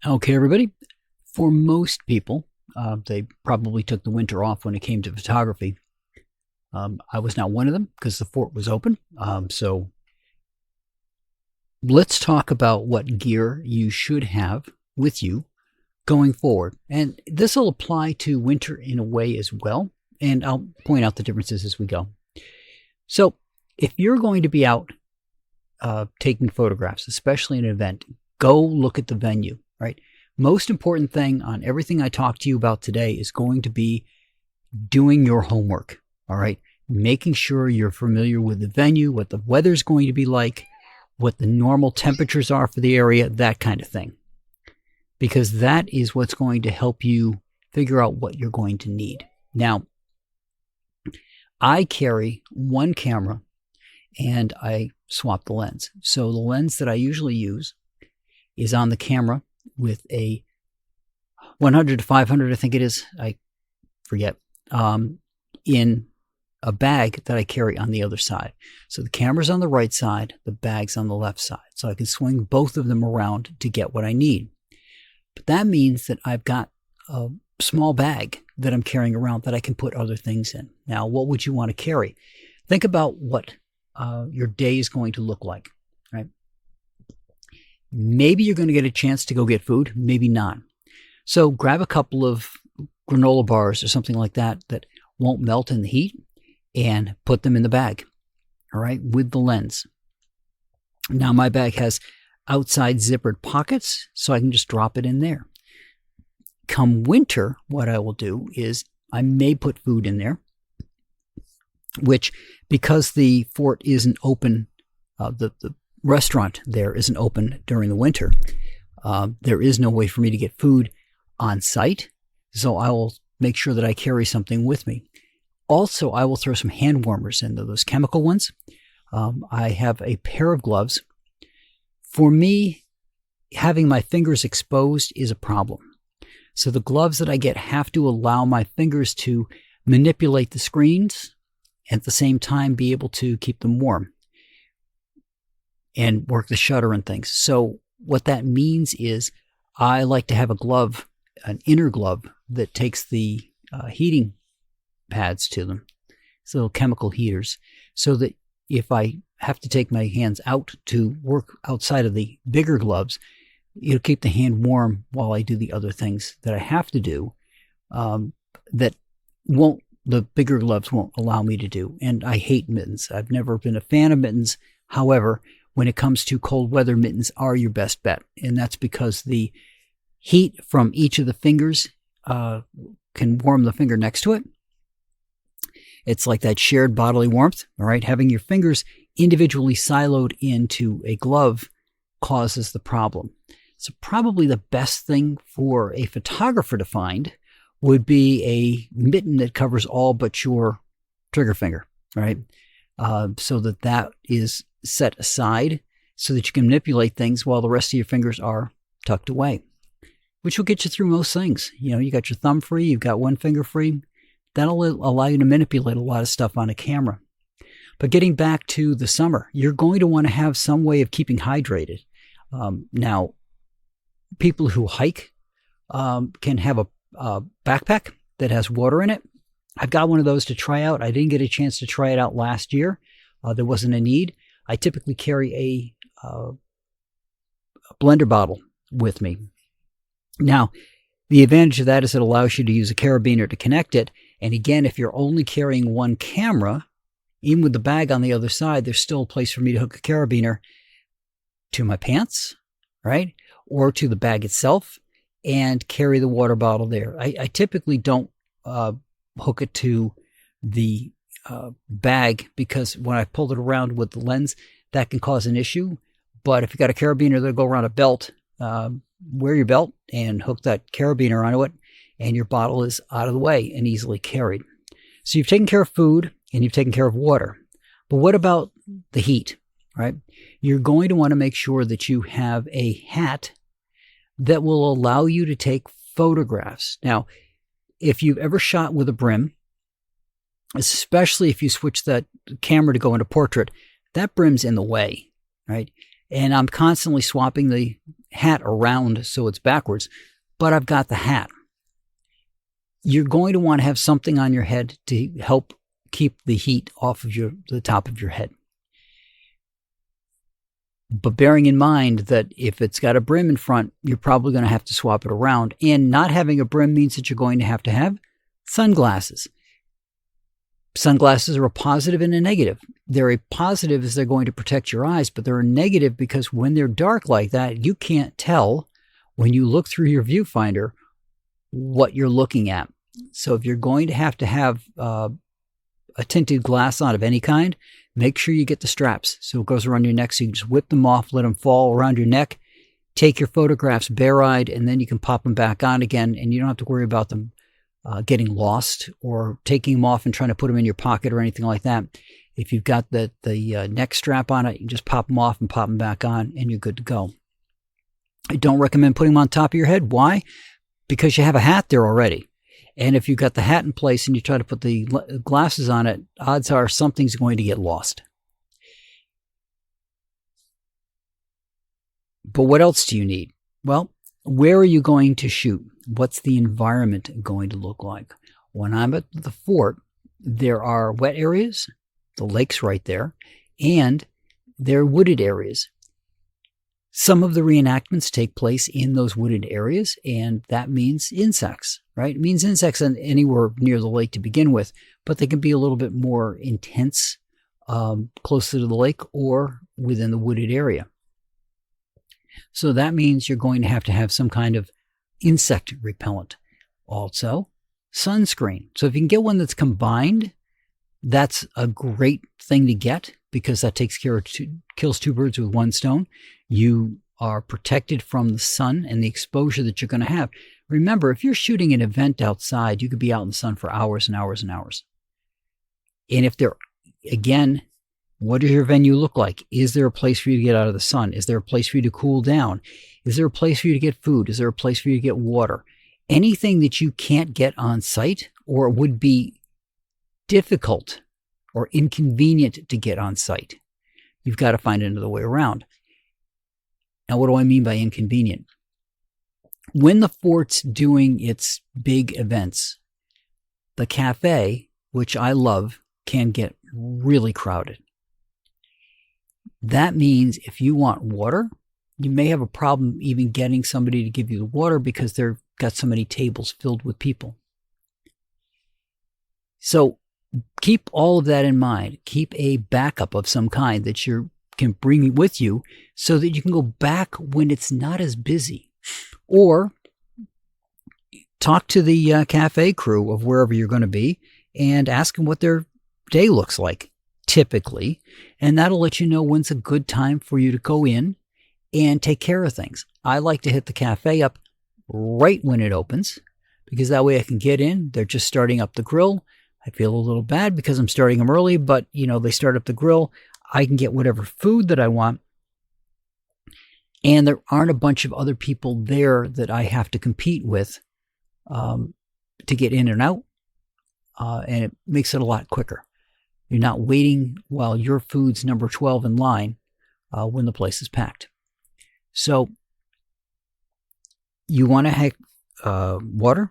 Okay, everybody. For most people, they probably took the winter off when it came to photography. I was not one of them because the fort was open. So let's talk about what gear you should have with you going forward. And this will apply to winter in a way as well. And I'll point out the differences as we go. So if you're going to be out taking photographs, especially in an event, go look at the venue, right? Most important thing on everything I talk to you about today is going to be doing your homework, all right? Making sure you're familiar with the venue, what the weather's going to be like, what the normal temperatures are for the area, that kind of thing. Because that is what's going to help you figure out what you're going to need. Now, I carry one camera and I swap the lens. So the lens that I usually use is on the camera with a 100 to 500, I think it is, I forget, in a bag that I carry on the other side. So the camera's on the right side, the bag's on the left side. So I can swing both of them around to get what I need. But that means that I've got a small bag that I'm carrying around that I can put other things in. Now, what would you want to carry? Think about what your day is going to look like, right? Maybe you're going to get a chance to go get food, maybe not. So grab a couple of granola bars or something like that that won't melt in the heat and put them in the bag, all right, with the lens. Now my bag has outside zippered pockets, so I can just drop it in there. Come winter, what I will do is I may put food in there, which because the fort isn't open, the restaurant there isn't open during the winter, there is no way for me to get food on site, so I will make sure that I carry something with me. Also, I will throw some hand warmers in, those chemical ones. I have a pair of gloves. For me, having my fingers exposed is a problem. So the gloves that I get have to allow my fingers to manipulate the screens and at the same time be able to keep them warm and work the shutter and things. So what that means is I like to have a glove, an inner glove that takes the heating pads to them, so little chemical heaters, so that if I have to take my hands out to work outside of the bigger gloves, it'll keep the hand warm while I do the other things that I have to do that the bigger gloves won't allow me to do. And I hate mittens. I've never been a fan of mittens. However, when it comes to cold weather, mittens are your best bet. And that's because the heat from each of the fingers can warm the finger next to it. It's like that shared bodily warmth, all right? Having your fingers individually siloed into a glove causes the problem. So probably the best thing for a photographer to find would be a mitten that covers all but your trigger finger, right? So that is set aside so that you can manipulate things while the rest of your fingers are tucked away, which will get you through most things. You know, you got your thumb free, you've got one finger free. That'll allow you to manipulate a lot of stuff on a camera. But getting back to the summer, you're going to want to have some way of keeping hydrated. Now, people who hike can have a backpack that has water in it. I've got one of those to try out. I didn't get a chance to try it out last year. There wasn't a need. I typically carry a blender bottle with me. Now, the advantage of that is it allows you to use a carabiner to connect it. And again, if you're only carrying one camera, even with the bag on the other side, there's still a place for me to hook a carabiner to my pants, right? Or to the bag itself and carry the water bottle there. I typically don't hook it to the bag because when I pull it around with the lens, that can cause an issue. But if you got a carabiner that'll go around a belt, wear your belt and hook that carabiner onto it, and your bottle is out of the way and easily carried. So you've taken care of food and you've taken care of water. But what about the heat, right? You're going to want to make sure that you have a hat that will allow you to take photographs. Now, if you've ever shot with a brim, especially if you switch that camera to go into portrait, that brim's in the way, right? and I'm constantly swapping the hat around so it's backwards, but I've got the hat. You're going to want to have something on your head to help keep the heat off of the top of your head. But bearing in mind that if it's got a brim in front, you're probably going to have to swap it around. And not having a brim means that you're going to have sunglasses. Sunglasses are a positive and a negative. They're a positive as they're going to protect your eyes, but they're a negative because when they're dark like that, you can't tell when you look through your viewfinder what you're looking at. So if you're going to have a tinted glass on of any kind, make sure you get the straps so it goes around your neck, so you can just whip them off, let them fall around your neck, take your photographs bare-eyed, and then you can pop them back on again, and you don't have to worry about them getting lost or taking them off and trying to put them in your pocket or anything like that. If you've got the neck strap on it, you just pop them off and pop them back on, and you're good to go. I don't recommend putting them on top of your head. Why? Because you have a hat there already. And if you've got the hat in place and you try to put the glasses on it, odds are something's going to get lost. But what else do you need? Well, where are you going to shoot? What's the environment going to look like? When I'm at the fort, there are wet areas, the lake's right there, and there are wooded areas. Some of the reenactments take place in those wooded areas, and that means insects, right? It means insects anywhere near the lake to begin with, but they can be a little bit more intense closer to the lake or within the wooded area. So that means you're going to have some kind of insect repellent. Also, sunscreen. So if you can get one that's combined, that's a great thing to get because that kills two birds with one stone. You are protected from the sun and the exposure that you're going to have. Remember, if you're shooting an event outside, you could be out in the sun for hours and hours and hours. And if again, what does your venue look like? Is there a place for you to get out of the sun? Is there a place for you to cool down? Is there a place for you to get food? Is there a place for you to get water? Anything that you can't get on site or would be difficult or inconvenient to get on site, you've got to find another way around. Now, what do I mean by inconvenient? When the fort's doing its big events, the cafe, which I love, can get really crowded. That means if you want water, you may have a problem even getting somebody to give you the water because they've got so many tables filled with people. So keep all of that in mind. Keep a backup of some kind that you can bring with you so that you can go back when it's not as busy. Or talk to the cafe crew of wherever you're going to be and ask them what their day looks like, typically. And that'll let you know when's a good time for you to go in and take care of things. I like to hit the cafe up right when it opens because that way I can get in. They're just starting up the grill. I feel a little bad because I'm starting them early, but they start up the grill. I can get whatever food that I want. And there aren't a bunch of other people there that I have to compete with to get in and out. And it makes it a lot quicker. You're not waiting while your food's number 12 in line when the place is packed. So you want to have water.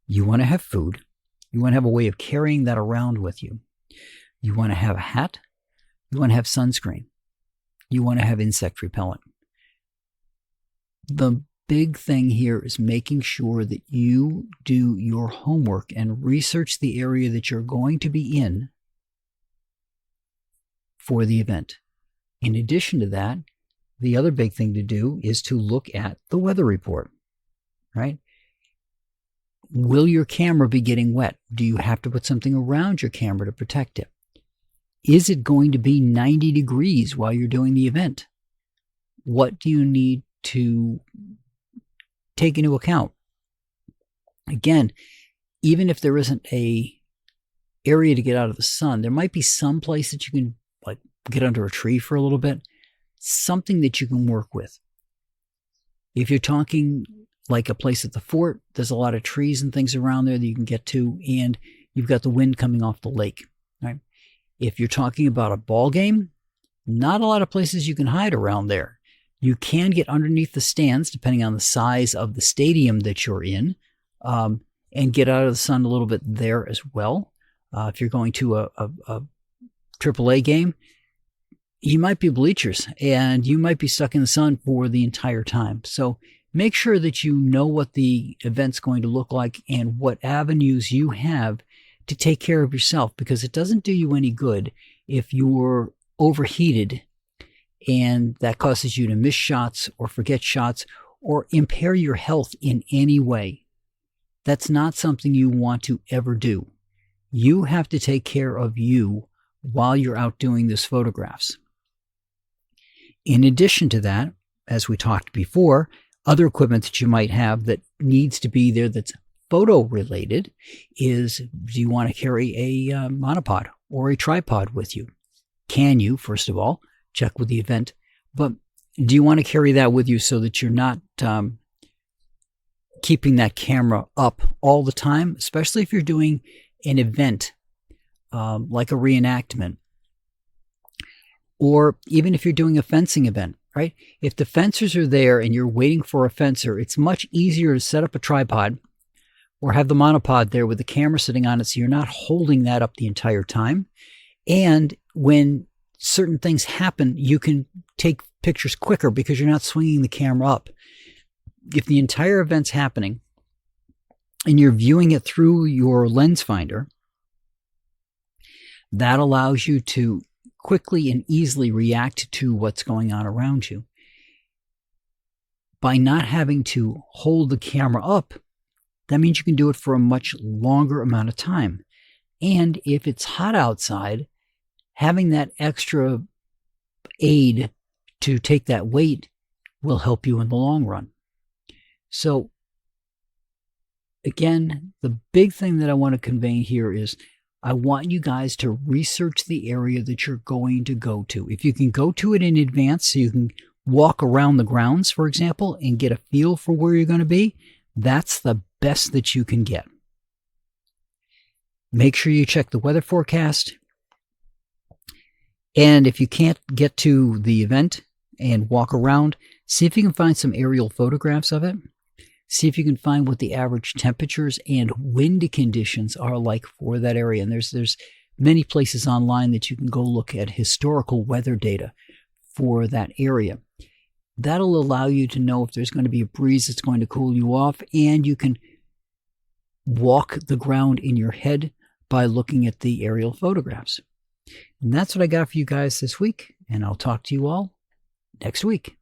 You want to have food. You want to have a way of carrying that around with you. You want to have a hat. You want to have sunscreen. You want to have insect repellent. The big thing here is making sure that you do your homework and research the area that you're going to be in for the event. In addition to that, the other big thing to do is to look at the weather report, right? Will your camera be getting wet? Do you have to put something around your camera to protect it? Is it going to be 90 degrees while you're doing the event? What do you need to take into account? Again, even if there isn't a area to get out of the sun, there might be some place that you can get under a tree for a little bit, something that you can work with. If you're talking like a place at the fort, there's a lot of trees and things around there that you can get to, and you've got the wind coming off the lake, right? If you're talking about a ball game, not a lot of places you can hide around there. You can get underneath the stands, depending on the size of the stadium that you're in, and get out of the sun a little bit there as well. If you're going to a AAA game, you might be bleachers, and you might be stuck in the sun for the entire time. So make sure that you know what the event's going to look like and what avenues you have to take care of yourself, because it doesn't do you any good if you're overheated and that causes you to miss shots or forget shots or impair your health in any way. That's not something you want to ever do. You have to take care of you while you're out doing these photographs. In addition to that, as we talked before, other equipment that you might have that needs to be there that's photo related is, do you want to carry a monopod or a tripod with you? Can you, first of all, check with the event, but do you want to carry that with you so that you're not keeping that camera up all the time, especially if you're doing an event like a reenactment, or even if you're doing a fencing event, right? If the fencers are there and you're waiting for a fencer, it's much easier to set up a tripod or have the monopod there with the camera sitting on it so you're not holding that up the entire time. And when certain things happen, you can take pictures quicker because you're not swinging the camera up. If the entire event's happening and you're viewing it through your lens finder, that allows you to quickly and easily react to what's going on around you. By not having to hold the camera up, that means you can do it for a much longer amount of time. And if it's hot outside, having that extra aid to take that weight will help you in the long run. So again, the big thing that I want to convey here is I want you guys to research the area that you're going to go to. If you can go to it in advance so you can walk around the grounds, for example, and get a feel for where you're going to be, that's the best that you can get. Make sure you check the weather forecast. And if you can't get to the event and walk around, see if you can find some aerial photographs of it. See if you can find what the average temperatures and wind conditions are like for that area. And there's many places online that you can go look at historical weather data for that area. That'll allow you to know if there's going to be a breeze that's going to cool you off, and you can walk the ground in your head by looking at the aerial photographs. And that's what I got for you guys this week, and I'll talk to you all next week.